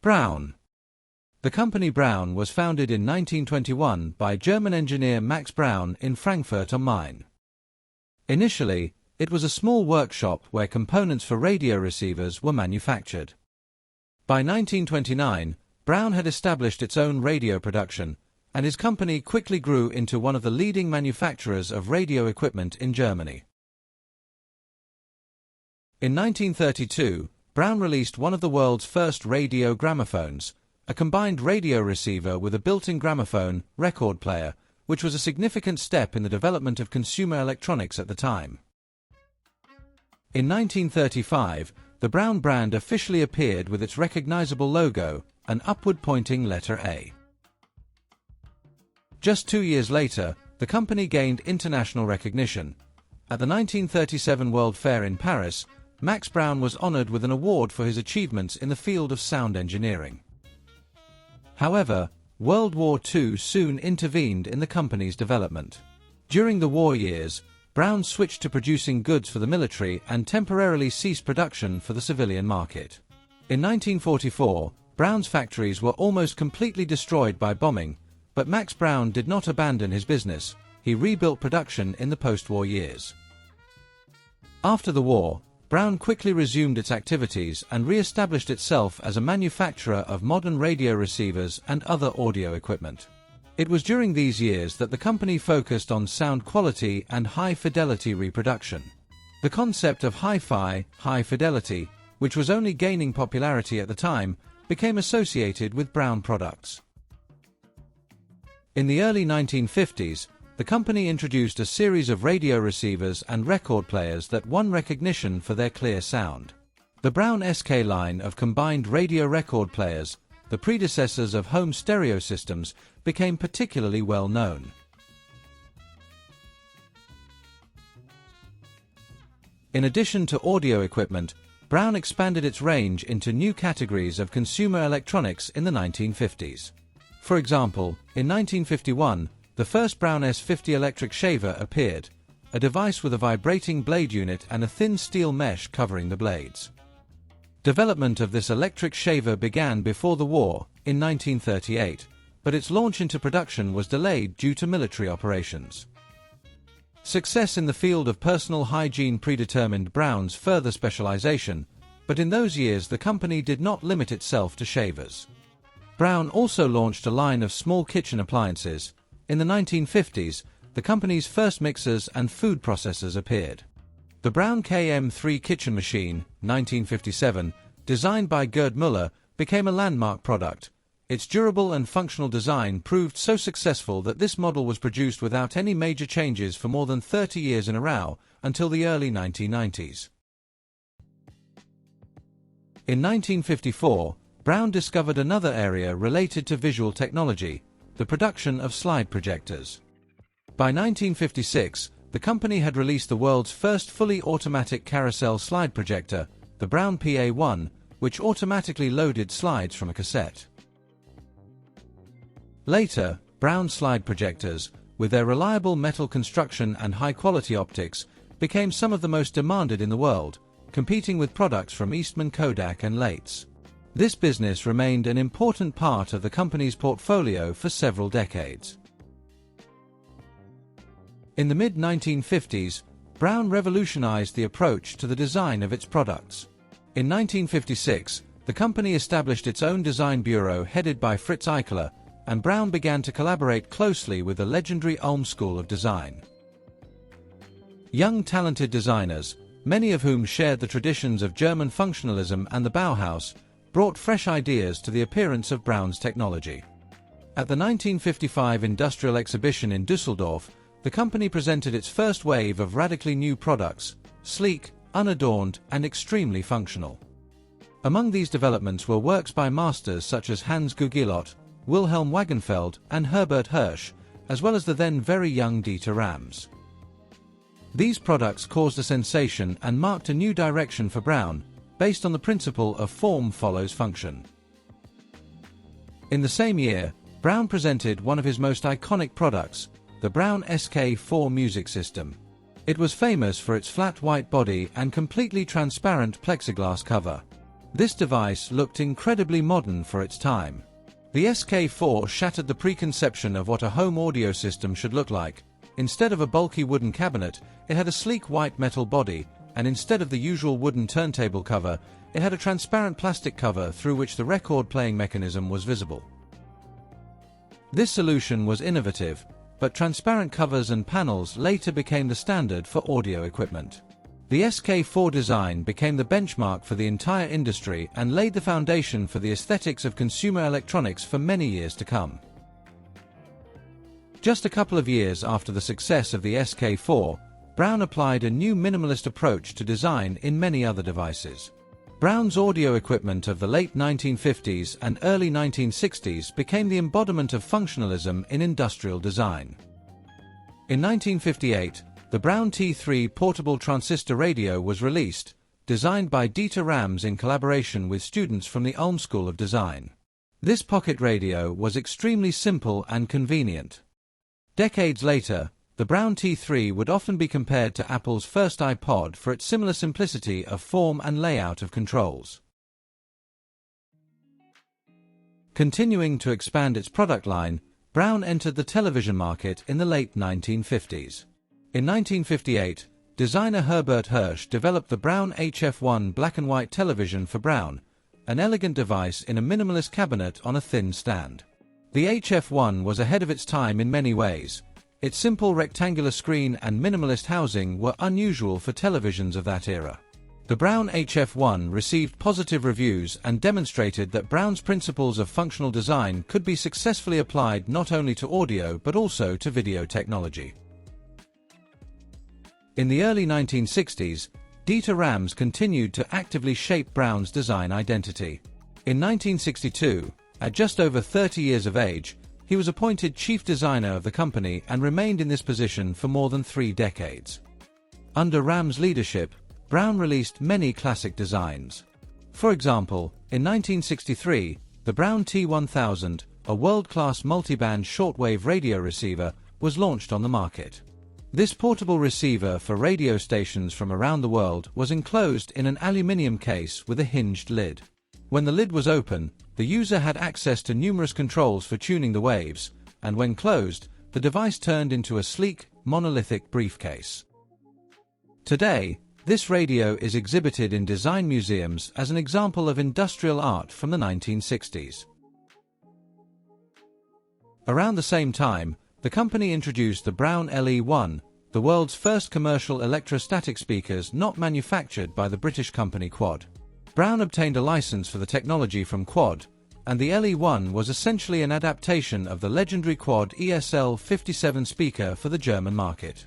Braun. The company Braun was founded in 1921 by German engineer Max Braun in Frankfurt am Main. Initially, it was a small workshop where components for radio receivers were manufactured. By 1929, Braun had established its own radio production, and his company quickly grew into one of the leading manufacturers of radio equipment in Germany. In 1932, Braun released one of the world's first radio gramophones, a combined radio receiver with a built-in gramophone record player, which was a significant step in the development of consumer electronics at the time. In 1935, the Braun brand officially appeared with its recognizable logo, an upward-pointing letter A. Just 2 years later, the company gained international recognition. At the 1937 World Fair in Paris, Max Braun was honored with an award for his achievements in the field of sound engineering. However, World War II soon intervened in the company's development. During the war years, Braun switched to producing goods for the military and temporarily ceased production for the civilian market. In 1944, Braun's factories were almost completely destroyed by bombing, but Max Braun did not abandon his business. He rebuilt production in the post-war years. After the war, Braun quickly resumed its activities and re-established itself as a manufacturer of modern radio receivers and other audio equipment. It was during these years that the company focused on sound quality and high-fidelity reproduction. The concept of hi-fi, high fidelity, which was only gaining popularity at the time, became associated with Braun products. In the early 1950s, the company introduced a series of radio receivers and record players that won recognition for their clear sound. The Braun SK line of combined radio record players, the predecessors of home stereo systems, became particularly well known. In addition to audio equipment, Braun expanded its range into new categories of consumer electronics in the 1950s. For example, in 1951, the first Braun S50 electric shaver appeared, a device with a vibrating blade unit and a thin steel mesh covering the blades. Development of this electric shaver began before the war, in 1938, but its launch into production was delayed due to military operations. Success in the field of personal hygiene predetermined Braun's further specialization, but in those years the company did not limit itself to shavers. Braun also launched a line of small kitchen appliances. In the 1950s, the company's first mixers and food processors appeared. The Braun KM3 kitchen machine, 1957, designed by Gerd Müller, became a landmark product. Its durable and functional design proved so successful that this model was produced without any major changes for more than 30 years in a row, until the early 1990s. In 1954, Braun discovered another area related to visual technology, the production of slide projectors. By 1956, the company had released the world's first fully automatic carousel slide projector, the Braun PA1, which automatically loaded slides from a cassette. Later, Braun slide projectors, with their reliable metal construction and high-quality optics, became some of the most demanded in the world, competing with products from Eastman Kodak and Leitz. This business remained an important part of the company's portfolio for several decades. In the mid-1950s, Braun revolutionized the approach to the design of its products. In 1956, the company established its own design bureau headed by Fritz Eichler, and Braun began to collaborate closely with the legendary Ulm School of Design. Young talented designers, many of whom shared the traditions of German functionalism and the Bauhaus, brought fresh ideas to the appearance of Braun's technology. At the 1955 Industrial Exhibition in Düsseldorf, the company presented its first wave of radically new products, sleek, unadorned, and extremely functional. Among these developments were works by masters such as Hans Gugilot, Wilhelm Wagenfeld, and Herbert Hirsch, as well as the then very young Dieter Rams. These products caused a sensation and marked a new direction for Braun, based on the principle of form follows function. In the same year, Braun presented one of his most iconic products, the Braun SK4 music system. It was famous for its flat white body and completely transparent plexiglass cover. This device looked incredibly modern for its time. The SK4 shattered the preconception of what a home audio system should look like. Instead of a bulky wooden cabinet, it had a sleek white metal body, and instead of the usual wooden turntable cover, it had a transparent plastic cover through which the record playing mechanism was visible. This solution was innovative, but transparent covers and panels later became the standard for audio equipment. The SK4 design became the benchmark for the entire industry and laid the foundation for the aesthetics of consumer electronics for many years to come. Just a couple of years after the success of the SK4, Braun applied a new minimalist approach to design in many other devices. Braun's audio equipment of the late 1950s and early 1960s became the embodiment of functionalism in industrial design. In 1958, the Braun T3 portable transistor radio was released, designed by Dieter Rams in collaboration with students from the Ulm School of Design. This pocket radio was extremely simple and convenient. Decades later, the Braun T3 would often be compared to Apple's first iPod for its similar simplicity of form and layout of controls. Continuing to expand its product line, Braun entered the television market in the late 1950s. In 1958, designer Herbert Hirsch developed the Braun HF1 black and white television for Braun, an elegant device in a minimalist cabinet on a thin stand. The HF1 was ahead of its time in many ways. Its simple rectangular screen and minimalist housing were unusual for televisions of that era. The Braun HF1 received positive reviews and demonstrated that Braun's principles of functional design could be successfully applied not only to audio but also to video technology. In the early 1960s, Dieter Rams continued to actively shape Braun's design identity. In 1962, at just over 30 years of age, he was appointed chief designer of the company and remained in this position for more than 3 decades. Under Rams' leadership, Braun released many classic designs. For example, in 1963, the Braun T1000, a world-class multiband shortwave radio receiver, was launched on the market. This portable receiver for radio stations from around the world was enclosed in an aluminium case with a hinged lid. When the lid was open, the user had access to numerous controls for tuning the waves, and when closed, the device turned into a sleek, monolithic briefcase. Today, this radio is exhibited in design museums as an example of industrial art from the 1960s. Around the same time, the company introduced the Braun LE1, the world's first commercial electrostatic speakers not manufactured by the British company Quad. Braun obtained a license for the technology from Quad, and the LE1 was essentially an adaptation of the legendary Quad ESL57 speaker for the German market.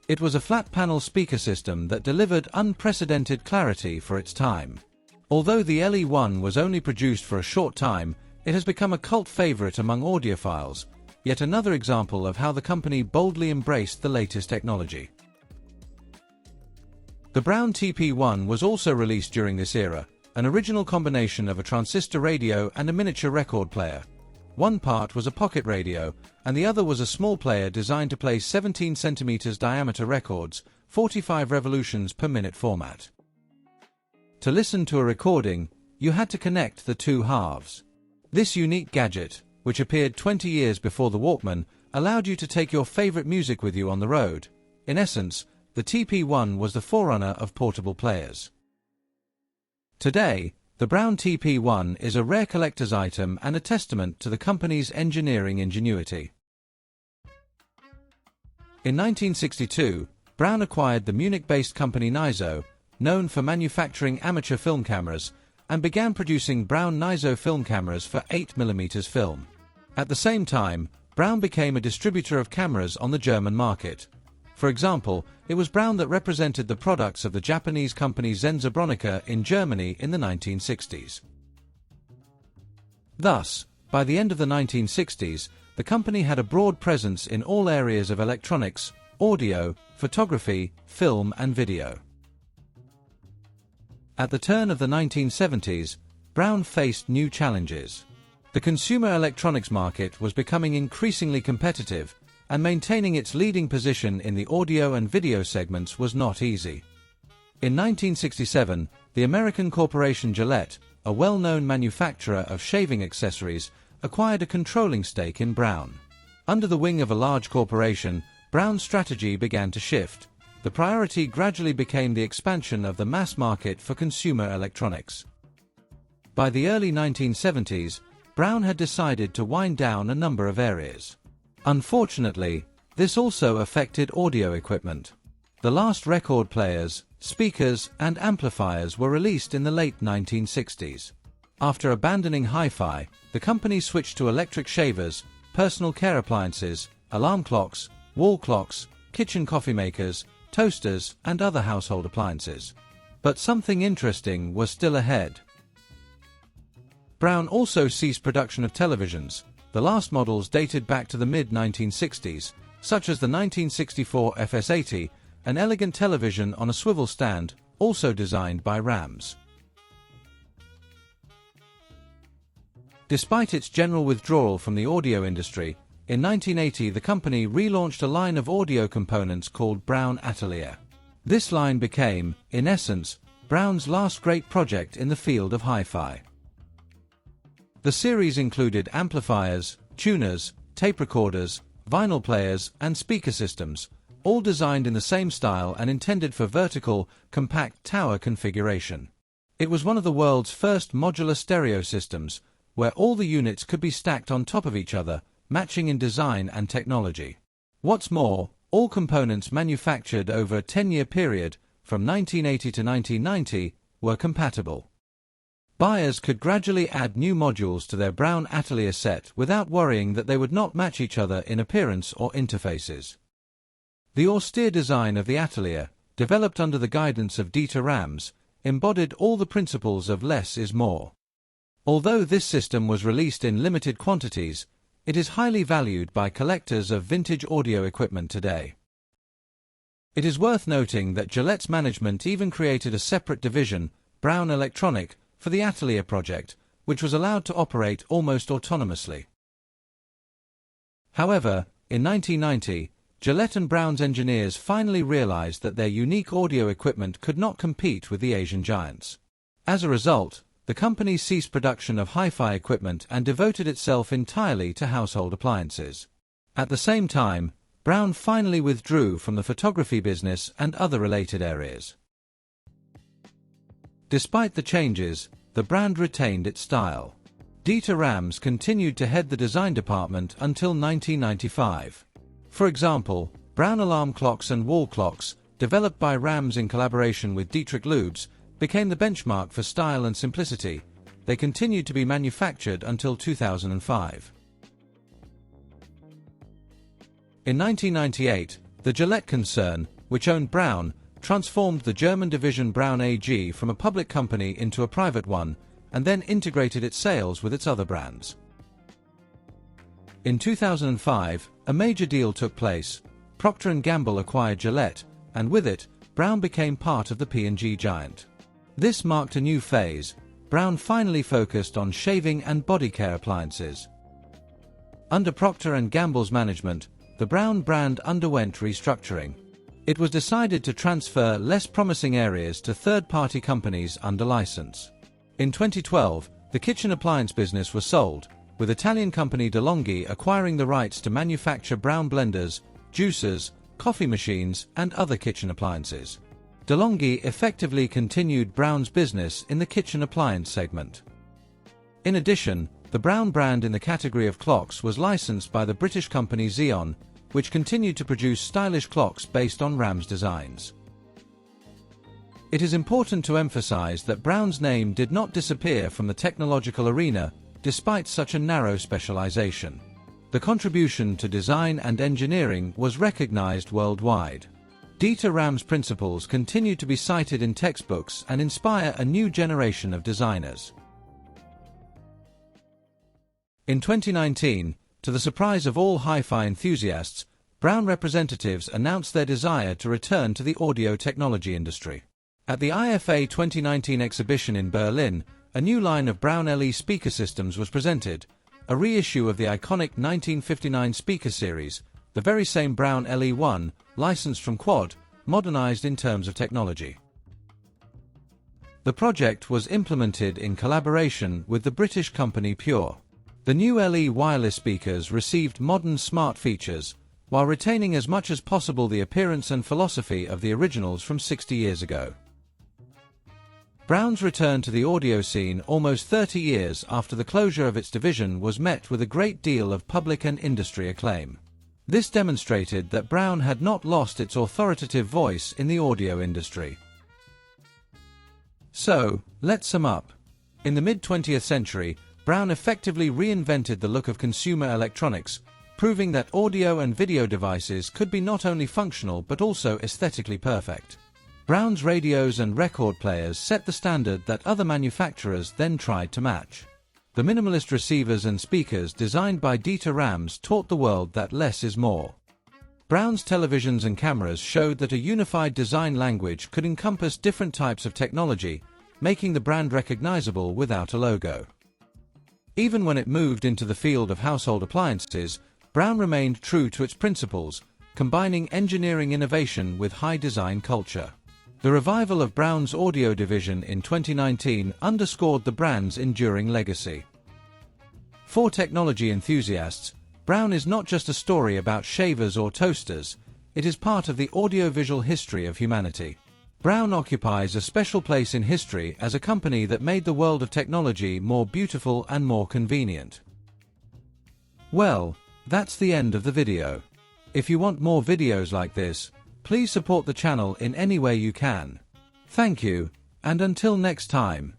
It was a flat-panel speaker system that delivered unprecedented clarity for its time. Although the LE1 was only produced for a short time, it has become a cult favorite among audiophiles, yet another example of how the company boldly embraced the latest technology. The Braun TP1 was also released during this era, an original combination of a transistor radio and a miniature record player. One part was a pocket radio, and the other was a small player designed to play 17 cm diameter records, 45 revolutions per minute format. To listen to a recording, you had to connect the two halves. This unique gadget, which appeared 20 years before the Walkman, allowed you to take your favorite music with you on the road. In essence, the TP1 was the forerunner of portable players. Today, the Braun TP1 is a rare collector's item and a testament to the company's engineering ingenuity. In 1962, Braun acquired the Munich-based company Niso, known for manufacturing amateur film cameras, and began producing Braun Niso film cameras for 8mm film. At the same time, Braun became a distributor of cameras on the German market. For example, it was Braun that represented the products of the Japanese company Sennheiser in Germany in the 1960s. Thus, by the end of the 1960s, the company had a broad presence in all areas of electronics, audio, photography, film and video. At the turn of the 1970s, Braun faced new challenges. The consumer electronics market was becoming increasingly competitive, and maintaining its leading position in the audio and video segments was not easy. In 1967, the American corporation Gillette, a well-known manufacturer of shaving accessories, acquired a controlling stake in Braun. Under the wing of a large corporation, Braun's strategy began to shift. The priority gradually became the expansion of the mass market for consumer electronics. By the early 1970s, Braun had decided to wind down a number of areas. Unfortunately, this also affected audio equipment. The last record players, speakers, and amplifiers were released in the late 1960s. After abandoning hi-fi, the company switched to electric shavers, personal care appliances, alarm clocks, wall clocks, kitchen coffee makers, toasters, and other household appliances. But something interesting was still ahead. Braun also ceased production of televisions. The last models dated back to the mid-1960s, such as the 1964 FS80, an elegant television on a swivel stand, also designed by Rams. Despite its general withdrawal from the audio industry, in 1980 the company relaunched a line of audio components called Braun Atelier. This line became, in essence, Braun's last great project in the field of hi-fi. The series included amplifiers, tuners, tape recorders, vinyl players, and speaker systems, all designed in the same style and intended for vertical, compact tower configuration. It was one of the world's first modular stereo systems, where all the units could be stacked on top of each other, matching in design and technology. What's more, all components manufactured over a 10-year period, from 1980 to 1990, were compatible. Buyers could gradually add new modules to their Braun Atelier set without worrying that they would not match each other in appearance or interfaces. The austere design of the Atelier, developed under the guidance of Dieter Rams, embodied all the principles of less is more. Although this system was released in limited quantities, it is highly valued by collectors of vintage audio equipment today. It is worth noting that Gillette's management even created a separate division, Braun Electronic, for the Atelier project, which was allowed to operate almost autonomously. However, in 1990, Gillette and Braun's engineers finally realized that their unique audio equipment could not compete with the Asian giants. As a result, the company ceased production of hi-fi equipment and devoted itself entirely to household appliances. At the same time, Braun finally withdrew from the photography business and other related areas. Despite the changes, the brand retained its style. Dieter Rams continued to head the design department until 1995. For example, Braun alarm clocks and wall clocks, developed by Rams in collaboration with Dietrich Lubes, became the benchmark for style and simplicity. They continued to be manufactured until 2005. In 1998, the Gillette concern, which owned Braun, transformed the German division Braun AG from a public company into a private one, and then integrated its sales with its other brands. In 2005, a major deal took place. Procter & Gamble acquired Gillette, and with it, Braun became part of the P&G giant. This marked a new phase. Braun finally focused on shaving and body care appliances. Under Procter & Gamble's management, the Braun brand underwent restructuring. It was decided to transfer less promising areas to third-party companies under license. In 2012, the kitchen appliance business was sold, with Italian company DeLonghi acquiring the rights to manufacture Braun blenders, juicers, coffee machines, and other kitchen appliances. DeLonghi effectively continued Braun's business in the kitchen appliance segment. In addition, the Braun brand in the category of clocks was licensed by the British company Xeon, which continued to produce stylish clocks based on Rams designs. It is important to emphasize that Braun's name did not disappear from the technological arena, despite such a narrow specialization. The contribution to design and engineering was recognized worldwide. Dieter Rams' principles continue to be cited in textbooks and inspire a new generation of designers. In 2019, to the surprise of all hi-fi enthusiasts, Braun representatives announced their desire to return to the audio technology industry. At the IFA 2019 exhibition in Berlin, a new line of Braun LE speaker systems was presented, a reissue of the iconic 1959 speaker series, the very same Braun LE1, licensed from Quad, modernized in terms of technology. The project was implemented in collaboration with the British company Pure. The new LE wireless speakers received modern smart features, while retaining as much as possible the appearance and philosophy of the originals from 60 years ago. Braun's return to the audio scene almost 30 years after the closure of its division was met with a great deal of public and industry acclaim. This demonstrated that Braun had not lost its authoritative voice in the audio industry. So, let's sum up. In the mid-20th century, Braun effectively reinvented the look of consumer electronics, proving that audio and video devices could be not only functional but also aesthetically perfect. Braun's radios and record players set the standard that other manufacturers then tried to match. The minimalist receivers and speakers designed by Dieter Rams taught the world that less is more. Braun's televisions and cameras showed that a unified design language could encompass different types of technology, making the brand recognizable without a logo. Even when it moved into the field of household appliances, Braun remained true to its principles, combining engineering innovation with high design culture. The revival of Braun's audio division in 2019 underscored the brand's enduring legacy. For technology enthusiasts, Braun is not just a story about shavers or toasters, it is part of the audiovisual history of humanity. Braun occupies a special place in history as a company that made the world of technology more beautiful and more convenient. Well, that's the end of the video. If you want more videos like this, please support the channel in any way you can. Thank you, and until next time.